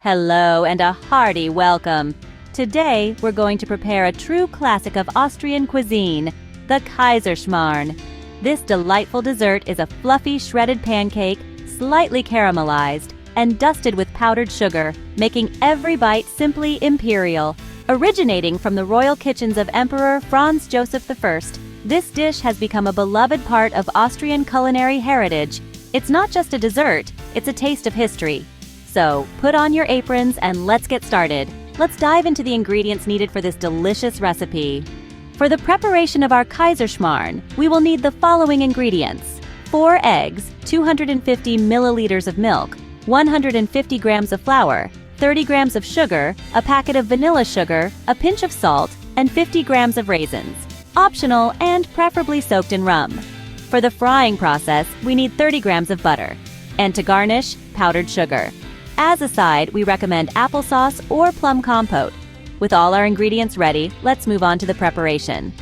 Hello and a hearty welcome. Today, we're going to prepare a true classic of Austrian cuisine, the Kaiserschmarrn. This delightful dessert is a fluffy shredded pancake, slightly caramelized, and dusted with powdered sugar, making every bite simply imperial. Originating from the royal kitchens of Emperor Franz Joseph I, this dish has become a beloved part of Austrian culinary heritage. It's not just a dessert, it's a taste of history. So, put on your aprons and let's get started. Let's dive into the ingredients needed for this delicious recipe. For the preparation of our Kaiserschmarrn, we will need the following ingredients: 4 eggs, 250 milliliters of milk, 150 grams of flour, 30 grams of sugar, a packet of vanilla sugar, a pinch of salt, and 50 grams of raisins. Optional and preferably soaked in rum. For the frying process, we need 30 grams of butter. And to garnish, powdered sugar. As a side, we recommend applesauce or plum compote. With all our ingredients ready, let's move on to the preparation.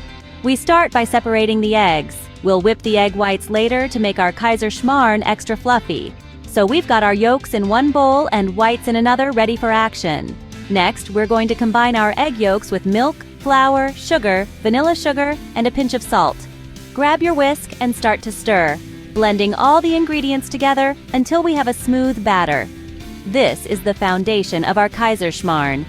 We start by separating the eggs. We'll whip the egg whites later to make our Kaiserschmarrn extra fluffy. So we've got our yolks in one bowl and whites in another ready for action. Next, we're going to combine our egg yolks with milk, flour, sugar, vanilla sugar, and a pinch of salt. Grab your whisk and start to stir, blending all the ingredients together until we have a smooth batter. This is the foundation of our Kaiserschmarrn.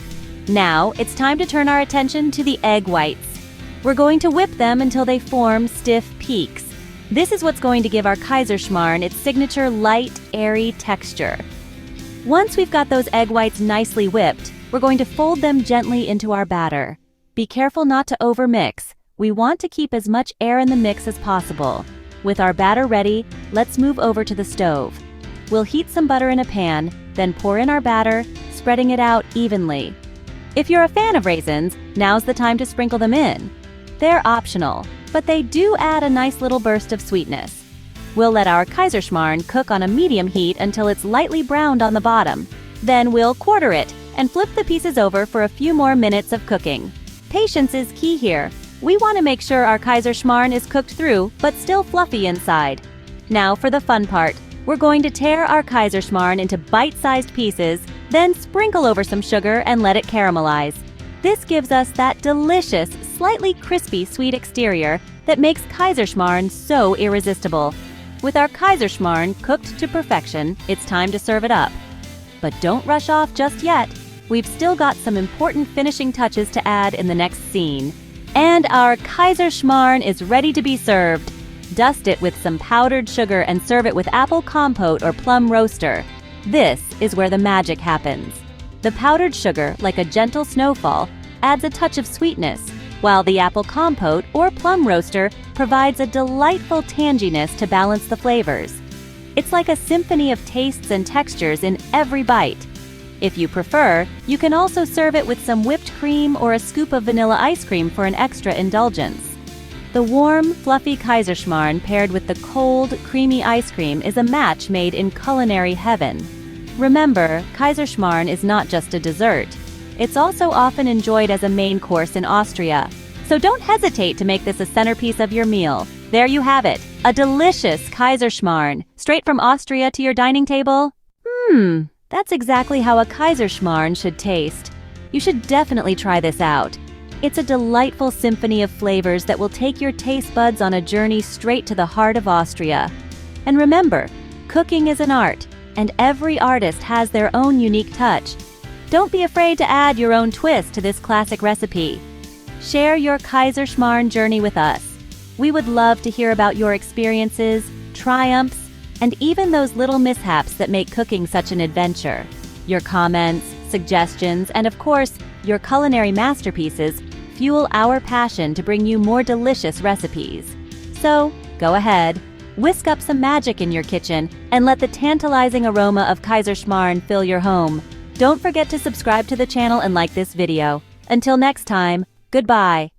Now, it's time to turn our attention to the egg whites. We're going to whip them until they form stiff peaks. This is what's going to give our Kaiserschmarrn its signature light, airy texture. Once we've got those egg whites nicely whipped, we're going to fold them gently into our batter. Be careful not to overmix. We want to keep as much air in the mix as possible. With our batter ready, let's move over to the stove. We'll heat some butter in a pan, then pour in our batter, spreading it out evenly. If you're a fan of raisins, now's the time to sprinkle them in. They're optional, but they do add a nice little burst of sweetness. We'll let our Kaiserschmarrn cook on a medium heat until it's lightly browned on the bottom. Then we'll quarter it and flip the pieces over for a few more minutes of cooking. Patience is key here. We want to make sure our Kaiserschmarrn is cooked through, but still fluffy inside. Now for the fun part. We're going to tear our Kaiserschmarrn into bite-sized pieces, then sprinkle over some sugar and let it caramelize. This gives us that delicious, slightly crispy sweet exterior that makes Kaiserschmarrn so irresistible. With our Kaiserschmarrn cooked to perfection, it's time to serve it up. But don't rush off just yet. We've still got some important finishing touches to add in the next scene. And our Kaiserschmarrn is ready to be served. Dust it with some powdered sugar and serve it with apple compote or plum roaster. This is where the magic happens. The powdered sugar, like a gentle snowfall, adds a touch of sweetness, while the apple compote or plum roaster provides a delightful tanginess to balance the flavors. It's like a symphony of tastes and textures in every bite. If you prefer, you can also serve it with some whipped cream or a scoop of vanilla ice cream for an extra indulgence. The warm, fluffy Kaiserschmarrn paired with the cold, creamy ice cream is a match made in culinary heaven. Remember, Kaiserschmarrn is not just a dessert. It's also often enjoyed as a main course in Austria. So don't hesitate to make this a centerpiece of your meal. There you have it, a delicious Kaiserschmarrn, straight from Austria to your dining table. That's exactly how a Kaiserschmarrn should taste. You should definitely try this out. It's a delightful symphony of flavors that will take your taste buds on a journey straight to the heart of Austria. And remember, cooking is an art, and every artist has their own unique touch. Don't be afraid to add your own twist to this classic recipe. Share your Kaiserschmarrn journey with us. We would love to hear about your experiences, triumphs, and even those little mishaps that make cooking such an adventure. Your comments, suggestions, and of course, your culinary masterpieces fuel our passion to bring you more delicious recipes. So, go ahead, whisk up some magic in your kitchen, and let the tantalizing aroma of Kaiserschmarrn fill your home. Don't forget to subscribe to the channel and like this video. Until next time, goodbye.